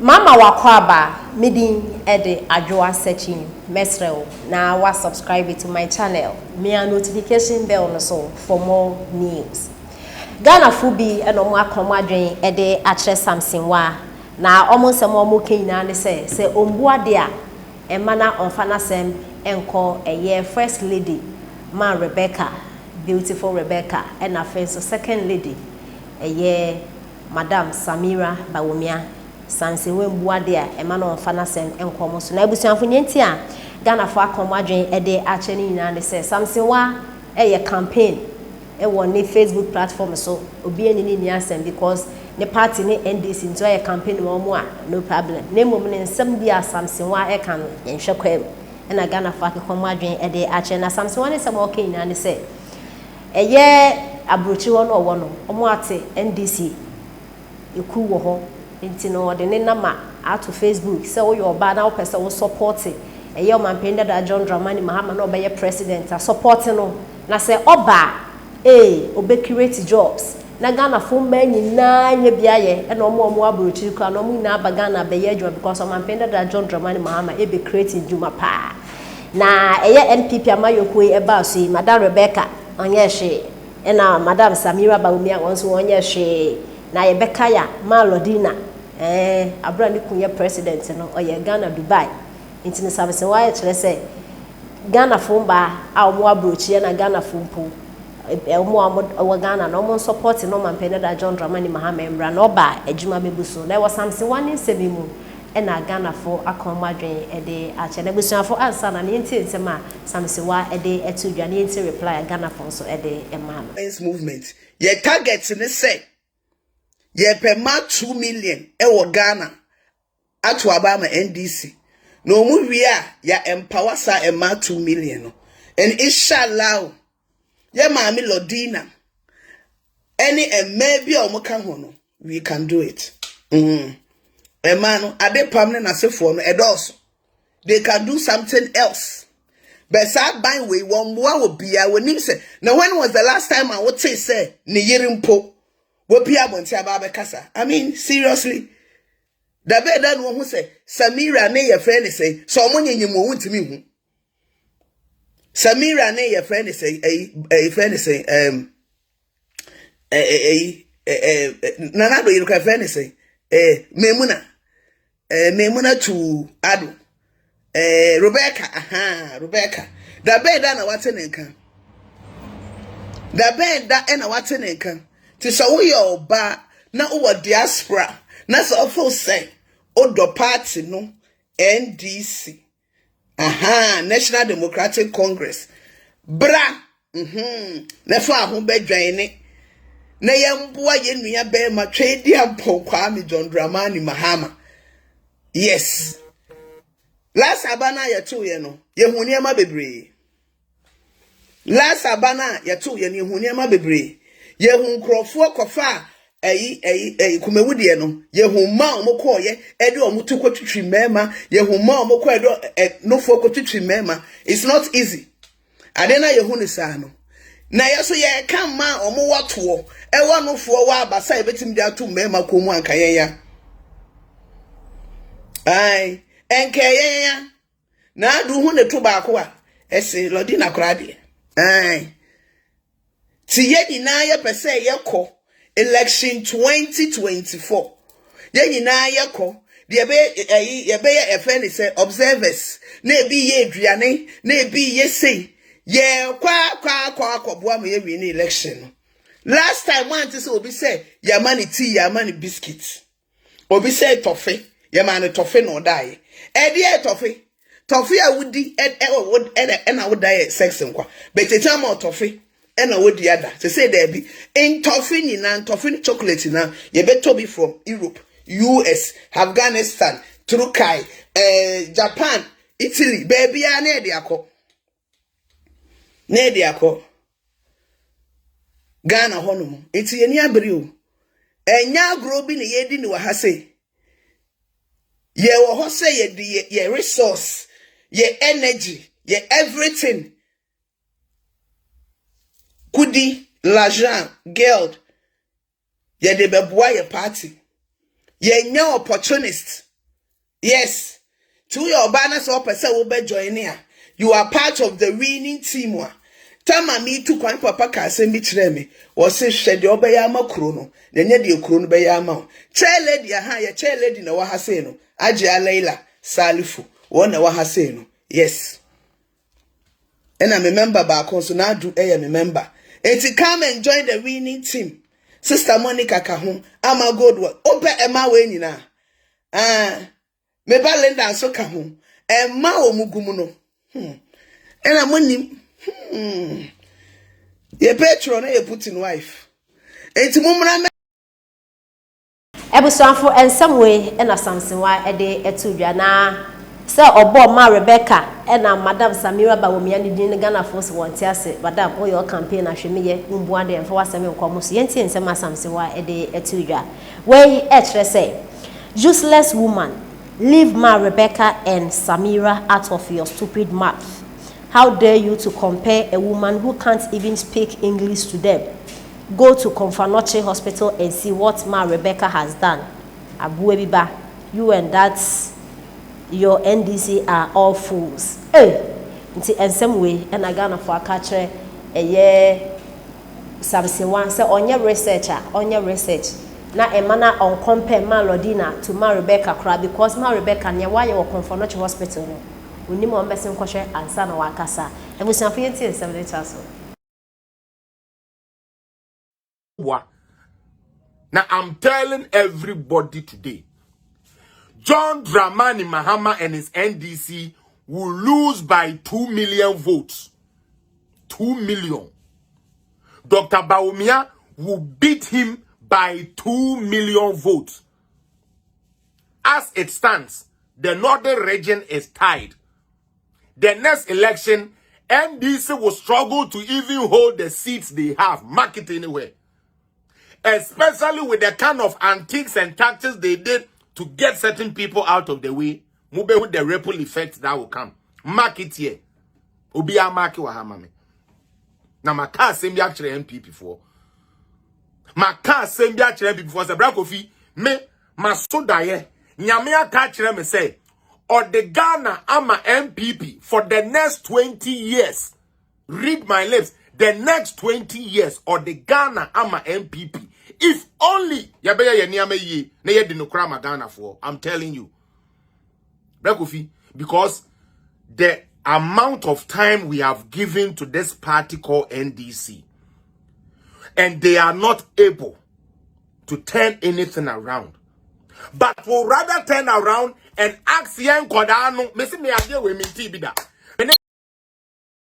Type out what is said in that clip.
Mama wakwaba midin ede adwoa searching mesrel na wa subscribe to my channel me a notification bell no so for more news. Ghana fubi eno mo akomadwen ede akire Samsonwaa na omonsem omo kenina ne se ombuade a emana onfana sem enko eye first lady ma Rebecca, beautiful Rebecca, and a face second lady eye Madam Samira Bawumia Samsonwaa mbuade a emana onfana sem enko mo so na ebusuanfo nyenti a Ghana fo akomadwen ede akire ni nyina ne se Samsonwaa eye campaign e won ne Facebook platform so obi ani ni asem because the party ne NDC into a campaign mo a no problem ne mom ne nsem bi a Samsonwaa e kan yenhwe kwam e na Ghana fa ke komadwen e de ache na Samsonwaa ne sem okay nyina ne se eye abrochi wo no wo no omo ate NDC eku wo ho enti no de ne nama ato Facebook se wo yo ba na wo pese wo support eye o mampenda da John Dramani Mahama no be president a support no na se oba obe create jobs na Ghana fo mma nyina nya biaye e na omo abrochi kwa na omo nyina aba Ghana be ye job because of mampenda da John Dramani Mahama be creating juma pa na eye NPP amayoko e ba so Madam Rebecca onye hwe e na Madam Samira Bawumia wonso onye hwe na Rebecca ya Malodina abra ni kunye president no oye Ghana Dubai intini Samsonwaa e kire se Ghana fo mba a omo abrochi na Ghana fo mpo omo Ghana no mo support no mampenda da John Dramani Mahama emra no ba adwuma bebuso na wo Samsonwaa ne nsemimu e na Ghana fo akomadwen e de ache na busuafo ansa na ne nti nsema Samsonwaa e de etudwa ne nti reply Ghana fo so e de ema no movement ye target ne say ye pema 2 million e wo Ghana ato aba ma NDC no mu wi a ya empower sa ema 2 million no and inshallah ye maami Lodina any maybe omuka ho no we can do it no ade pamne na sefo no edoso they can do something else but sad by we won boa wo bia woni se now when was the last time I would say ne yirimpo wo bia bonti aba be kasa I mean seriously da be da no hu say Samira ne ye friend say so omonyenyim wo ntimi hu Samira ne your friend say a friend say nana do you can friend say Memuna to Ado Rebecca da bed na watenenka da bed da na watenenka ti so wo your ba na wo diaspora na so fo say odo party no NDC National Democratic Congress bra na fa ho bedwan ne na yemboa ye nua be ma twedi ampokwa mi John Dramani Mahama yes last abana ya tu ye no ye huni ma bebre last abana ya tu ye ne huni ma bebre ye hu krofo kofa kumewudie no ye hu ma omokoye ede omutu kwotwitwi mema ye hu ma omoko ede no fo kwotwitwi mema it's not easy ade na ye hu ni sa no na ye so ye kan ma omo wato e wa no fo wa abasa e betim dia to mema komu anka ye ya ai enke ye ya na adu hu ne to ba ko a ese Lodina krade ai ti ye nyina ye pese ye ko election 2024 ye nyina yeko de be ye friend say observers na ebi ye aduane na ebi ye say ye kwa akoboa ma ye win election last time one say obi say ya mani tea ya mani biscuit obi say tofe ya mani tofe no die e de tofe a wudi e na wodi sex nkwa but e time tofe and I would the other to say there be in toffee and toffee chocolate now. You better be from Europe, US, Afghanistan, Turkey, Japan, Italy, baby, and Nediako Ghana Honum. It's a near brew. And ya growing a yedin wa hase. Ye wa hose ye resource, ye energy, ye everything. Kudi, l'argent, girl, ye de beboa ye party. Ye nya opportunist. Yes. To your banners or person will be joining. You are part of the winning team. Tama me to kwan papa ka asem bi kire me. Wo se hwede obeyama kro no. Na nya de kro no beyama. Chair lady aha ya chair lady na wa ha sei no. Ajia Leila Salifu. Wo na wa ha sei no. Yes. And I remember back on so now do me member. And to come and join the winning team. Sister Monica Kahun, I'm a good one. Open Emma Wenina. Me ba Linda so Kahun. Emma o mugumuno. And I'm winning. Your patron, you put in wife. And to Mumra. Ebusuanfo and some way and a Samsonwaa ede etudwa na se obo ma Rebecca and Madam Samira ba wo me ani din Ghana force wonte ase madam o your campaign ahwemeye mbu ade en fa wasem nkomo so yenti ensem Samsonwaa ede etudwa we etre say useless woman, leave ma Rebecca and Samira out of your stupid mouth. How dare you to compare a woman who can't even speak English to them? Go to Confanoche Hospital and see what ma Rebecca has done. Abuebiba, you and that's your NDC are all fools. Hey, in some way, and I gonna for a catcher a year. Samsonwaa say on your researcher, on your research. Now a manner on compare ma Lodina to ma Rebecca crab because ma Rebecca near why you Confanoche Hospital. We need more messing question and son or Wakasa. And we some fancy and 70,000. Now I'm telling everybody today, John Dramani Mahama and his NDC will lose by 2 million votes. 2 million. Dr. Bawumia will beat him by 2 million votes. As it stands, the northern region is tied. The next election, NDC will struggle to even hold the seats they have. Mark it anywhere. Especially with the kind of antics and tactics they did to get certain people out of the way. Mube with the ripple effect that will come. Mark it here. Obiya mark it wahamame. Now my car same be actually MPP for. My car same be actually MPP for. Sabra Kofi me masoda ye. Nyamea ka me say or the Ghana ama MPP for the next 20 years. Read my lips. The next 20 years or the Ghana ama MPP. If only yabeya ye niame ye na ye dinokrama Ghana for. I'm telling you. Brekofi, because the amount of time we have given to this party called NDC and they are not able to turn anything around. But will rather turn around and ask young Kodano, Messi me idea we mean Tibida.